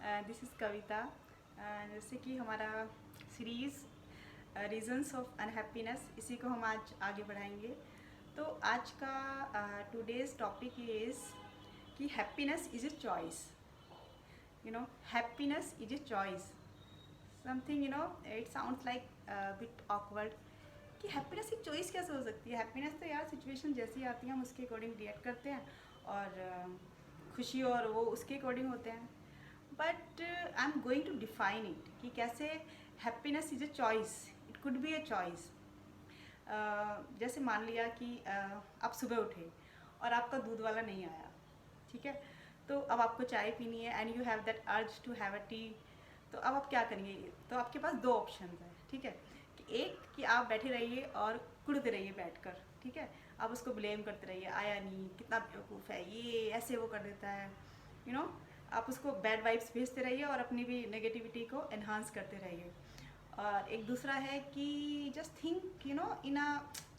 This is कविता। जैसे कि हमारा सीरीज़ रीजंस ऑफ अनहैप्पीनेस, इसी को हम आज आगे बढ़ाएंगे। तो आज का टुडेज़ टॉपिक इज़ कि happiness is a choice. Happiness is a choice. Something it sounds like bit awkward कि हैप्पीनेस की चॉइस कैसे हो सकती है। हैप्पीनेस तो यार सिचुएशन जैसी आती है हम उसके अकॉर्डिंग रिएक्ट करते हैं, और खुशी और वो उसके अकॉर्डिंग होते हैं। But I am going to define it कि कैसे happiness is a choice, it could be a choice. जैसे मान लिया कि आप सुबह उठे और आपका दूध वाला नहीं आया, ठीक है। तो अब आपको चाय पीनी है and you have that urge to have a tea. तो अब आप क्या करेंगे? तो आपके पास दो ऑप्शन हैं, ठीक है। कि एक कि आप बैठे रहिए और कुड़ते रहिए बैठकर, ठीक है। आप उसको ब्लेम करते रहिए, आया नहीं, कितना बेवकूफ़ है ये, ऐसे वो कर देता है, यू नो आप उसको बैड वाइब्स भेजते रहिए और अपनी भी नेगेटिविटी को एनहांस करते रहिए। और एक दूसरा है कि just think in a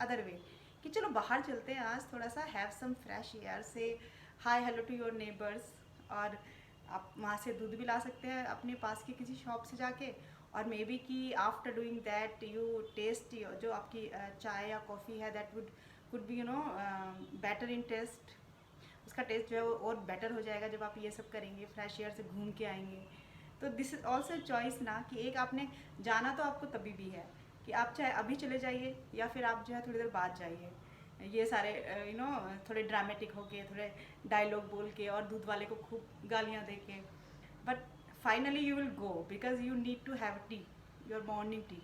other way कि चलो बाहर चलते हैं आज, थोड़ा सा have some fresh air, say hi hello to your neighbours. और आप वहाँ से दूध भी ला सकते हैं अपने पास की किसी शॉप से जाके। और मे बी कि after doing that you taste जो आपकी चाय या कॉफ़ी है, that would could be better in taste. उसका टेस्ट जो है वो और बेटर हो जाएगा जब आप ये सब करेंगे, फ्रेश एयर से घूम के आएंगे। तो दिस इज़ ऑल्सो चॉइस ना, कि एक आपने जाना तो आपको तभी भी है कि आप चाहे अभी चले जाइए या फिर आप जो है थोड़ी देर बाद जाइए। ये सारे थोड़े ड्रामेटिक होके, थोड़े डायलॉग बोल के और दूध वाले को खूब गालियाँ दे के, but finally you will go because you need to have tea, your morning tea.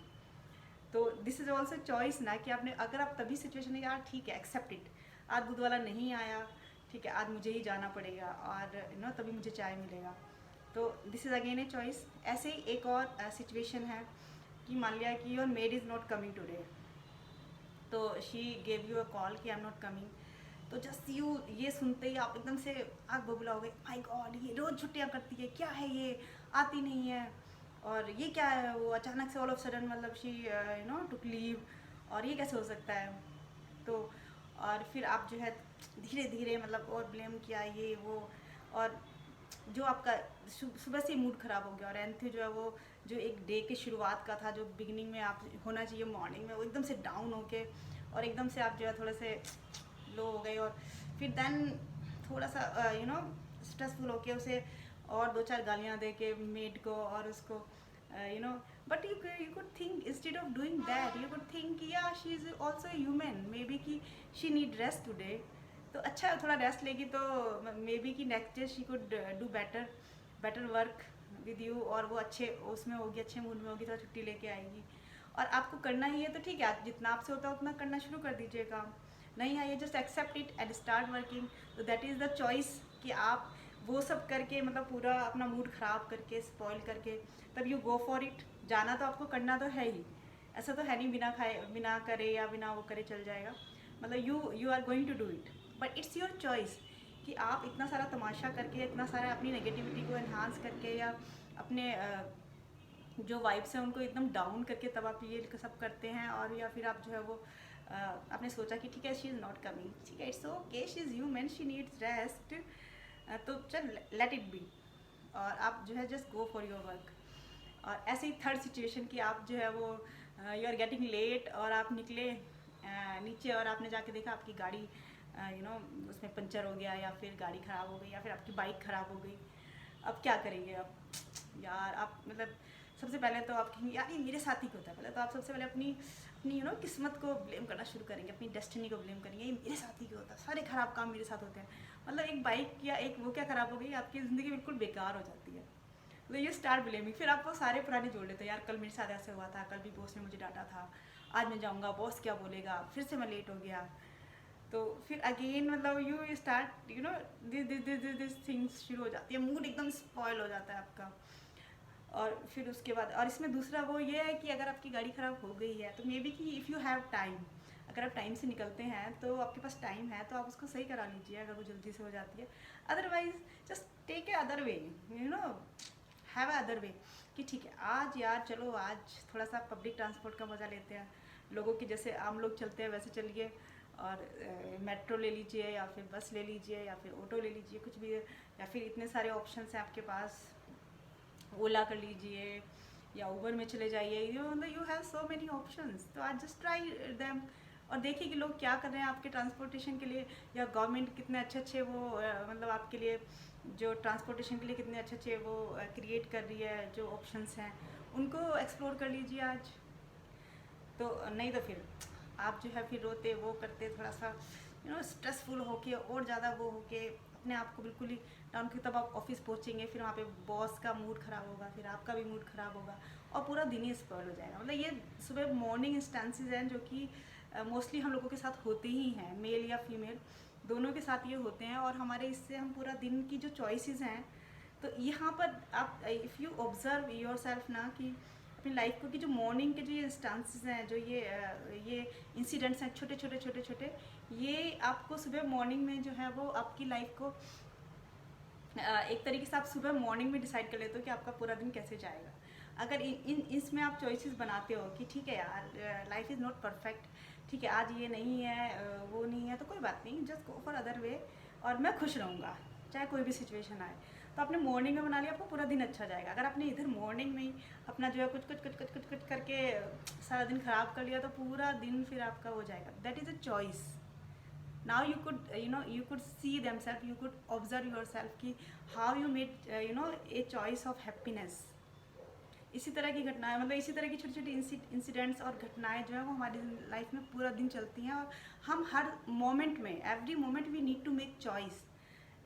तो दिस इज़ ऑल्सो चॉइस ना, कि आपने अगर आप तभी सिचुएशन है यार ठीक है एक्सेप्ट इट, आज दूध वाला नहीं आया, ठीक है, आज मुझे ही जाना पड़ेगा और तभी मुझे चाय मिलेगा। तो this is again a choice. ऐसे ही एक और सिचुएशन है कि मान लिया कि your maid is not coming today, तो she gave you a call कि आई एम नॉट कमिंग। तो जस्ट यू ये सुनते ही आप एकदम से आग बबूला हो गए, माय गॉड ये रोज़ छुट्टियाँ करती है, क्या है ये, आती नहीं है, और ये क्या है, वो अचानक से ऑल ऑफ सडन मतलब शी टुक लीव, और ये कैसे हो सकता है। तो और फिर आप जो है धीरे धीरे मतलब और ब्लेम किया ये वो, और जो आपका सुबह से मूड ख़राब हो गया, और एंथी जो है वो जो एक डे की शुरुआत का था, जो बिगिनिंग में आप होना चाहिए मॉर्निंग में, वो एकदम से डाउन होके और एकदम से आप जो है थोड़े से लो हो गए। और फिर देन थोड़ा सा स्ट्रेसफुल होके उसे और दो चार गालियाँ दे के मेड को और उसको you know but you could think instead of doing that, you could think या she is also human, may B कि शी नीड रेस्ट टुडे। तो अच्छा है थोड़ा रेस्ट लेगी तो मे बी कि next day she could do better work with you, और वो अच्छे उसमें होगी, अच्छे मूड में होगी, थोड़ा छुट्टी लेके आएगी। और आपको करना ही है तो ठीक है, आप जितना आपसे होता है उतना करना शुरू कर दीजिए काम। नहीं है ये just accept it and start working. तो दैट इज़ द चॉइस कि आप वो सब करके मतलब पूरा अपना मूड ख़राब करके स्पॉइल करके तब यू गो फॉर इट। जाना तो आपको करना तो है ही, ऐसा तो है नहीं बिना खाए बिना करे या बिना वो करे चल जाएगा। मतलब you are going to do it, but it's your choice कि आप इतना सारा तमाशा करके, इतना सारा अपनी नेगेटिविटी को एनहांस करके, या अपने जो वाइब्स हैं उनको एकदम डाउन करके तब आप ये सब करते हैं। और या फिर आप जो है वो आपने सोचा कि ठीक है शी इज़ नॉट कमिंग, ठीक है, it's okay, she is human, she needs rest, तो चल लेट इट बी, और आप जो है just go for your work. और ऐसे ही थर्ड सिचुएशन कि आप जो है वो यू आर गेटिंग लेट, और आप निकले नीचे और आपने जाके देखा आपकी गाड़ी उसमें पंचर हो गया, या फिर गाड़ी ख़राब हो गई, या फिर आपकी बाइक ख़राब हो गई। अब क्या करेंगे आप? यार आप मतलब सबसे पहले तो आप कहेंगे यार ये मेरे साथ ही क्यों होता है। पहले तो आप सबसे पहले अपनी अपनी किस्मत को ब्लेम करना शुरू करेंगे, अपनी डेस्टिनी को ब्लेम करेंगे, ये मेरे साथ ही क्यों होता है, सारे ख़राब काम मेरे साथ होते हैं। मतलब एक बाइक या एक वो क्या ख़राब हो गई, आपकी ज़िंदगी बिल्कुल बेकार हो जाती है। तो ये स्टार्ट ब्लेमिंग, फिर आप वो सारे पुराने जोड़ लेते हैं, यार कल मेरे साथ ऐसे हुआ था, कल भी बॉस ने मुझे डांटा था, आज मैं जाऊँगा बॉस क्या बोलेगा, फिर से मैं लेट हो गया। तो फिर अगेन मतलब यू स्टार्ट दिस थिंग्स शुरू हो जाती है, मूड एकदम स्पॉयल हो जाता है आपका। और फिर उसके बाद और इसमें दूसरा वो ये है कि अगर आपकी गाड़ी ख़राब हो गई है तो मे बी कि इफ़ यू हैव टाइम, अगर आप टाइम से निकलते हैं तो आपके पास टाइम है तो आप उसको सही करा लीजिए अगर वो जल्दी से हो जाती है। Otherwise just take a other way, have a other way कि ठीक है आज यार चलो आज थोड़ा सा पब्लिक ट्रांसपोर्ट का मज़ा लेते हैं, लोगों की जैसे आम लोग चलते हैं वैसे चलिए, और मेट्रो ले लीजिए या फिर बस ले लीजिए या फिर ऑटो ले लीजिए, कुछ भी, या फिर इतने सारे ऑप्शन हैं आपके पास, ओला कर लीजिए या उबर में चले जाइए, you have so many options, तो आज जस्ट ट्राई देम और देखिए कि लोग क्या कर रहे हैं आपके ट्रांसपोर्टेशन के लिए, या गवर्नमेंट कितने अच्छे अच्छे वो मतलब आपके लिए जो ट्रांसपोर्टेशन के लिए कितने अच्छे अच्छे वो क्रिएट कर रही है, जो ऑप्शंस हैं उनको एक्सप्लोर कर लीजिए आज। तो नहीं तो फिर आप जो है फिर रोते वो करते थोड़ा सा स्ट्रेसफुल होके और ज़्यादा वो होके अपने आप को बिल्कुल ही डाउन, फिर तब आप ऑफिस पहुँचेंगे, फिर वहाँ पे बॉस का मूड ख़राब होगा, फिर आपका भी मूड ख़राब होगा और पूरा दिन ही स्पॉइल हो जाएगा। मतलब ये सुबह मॉर्निंग इंस्टेंसेस हैं जो कि मोस्टली हम लोगों के साथ होते ही हैं, मेल या फीमेल दोनों के साथ ये होते हैं, और हमारे इससे हम पूरा दिन की जो चॉइसेस हैं, तो यहाँ पर आप if you observe your self ना कि अपनी लाइफ को कि जो मॉर्निंग के जो ये इंस्टांसेस हैं, जो ये इंसिडेंट्स हैं छोटे छोटे छोटे छोटे, ये आपको सुबह मॉर्निंग में जो है वो आपकी लाइफ को एक तरीके से आप सुबह मॉर्निंग में डिसाइड कर लेते हो कि आपका पूरा दिन कैसे जाएगा। अगर इसमें आप चॉइसेस बनाते हो कि ठीक है यार लाइफ इज़ नॉट परफेक्ट, ठीक है आज ये नहीं है वो नहीं है, तो कोई बात नहीं, just go for other way और मैं खुश रहूँगा चाहे कोई भी सिचुएशन आए। तो आपने मॉर्निंग में बना लिया, आपको पूरा दिन अच्छा जाएगा। अगर आपने इधर मॉर्निंग में ही अपना जो है कुछ कुछ कुछ कुछ कुछ कुछ करके सारा दिन ख़राब कर लिया, तो पूरा दिन फिर आपका हो जाएगा। That is a choice. Now you could you could see themselves, you could observe yourself कि how you made a choice of happiness। इसी तरह की घटनाएं, मतलब इसी तरह की छोटी छोटी इंसिडेंट्स और घटनाएं जो है वो हमारी लाइफ में पूरा दिन चलती हैं, और हम हर मोमेंट में, every moment we need to make choice,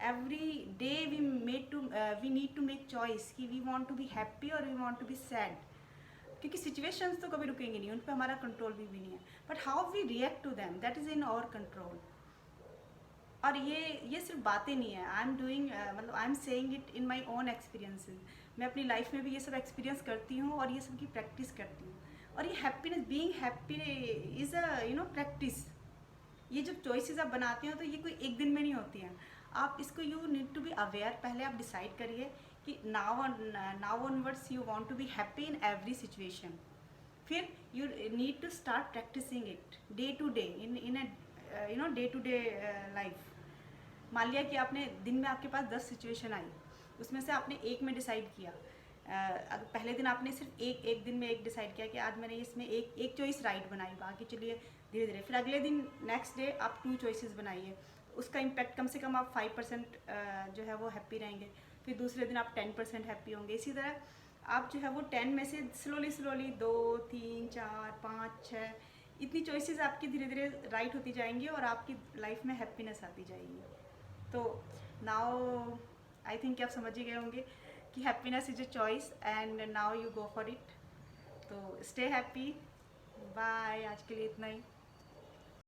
every day we need to make choice कि we want to be happy और we want to be sad, क्योंकि सिचुएशंस तो कभी रुकेंगे नहीं, उन पर हमारा कंट्रोल भी नहीं है, but how we react to them that is in our control. और ये सिर्फ बातें नहीं है, आई एम डूइंग मतलब I am saying it in my own experiences. मैं अपनी लाइफ में भी ये सब एक्सपीरियंस करती हूँ और ये सब की प्रैक्टिस करती हूँ। और ये happiness, being happy is a practice. ये जब चॉइसेस आप बनाते हो तो ये कोई एक दिन में नहीं होती हैं, आप इसको you need to be aware. पहले आप डिसाइड करिए कि now onwards you want to be happy in every situation, फिर you need to start practicing it day to day in a day to day life. मान लिया कि आपने दिन में आपके पास 10 सिचुएशन आई, उसमें से आपने एक में डिसाइड किया, अगर पहले दिन आपने सिर्फ एक दिन में एक डिसाइड किया कि आज मैंने इसमें एक चॉइस राइट बनाई, बाकी चलिए धीरे धीरे, फिर अगले दिन नेक्स्ट डे आप 2 चॉइसेस बनाइए, उसका इम्पैक्ट कम से कम आप 5% जो है वो हैप्पी रहेंगे, फिर दूसरे दिन आप 10% हैप्पी होंगे। इसी तरह आप जो है वो 10 में से स्लोली 2 3 4 5 6 इतनी चॉइसेस आपकी धीरे धीरे राइट होती जाएंगी और आपकी लाइफ में हैप्पीनेस आती जाएगी। तो नाउ आई थिंक आप समझ ही गए होंगे कि happiness is a choice and now you go for it. तो स्टे हैप्पी, बाय, आज के लिए इतना ही।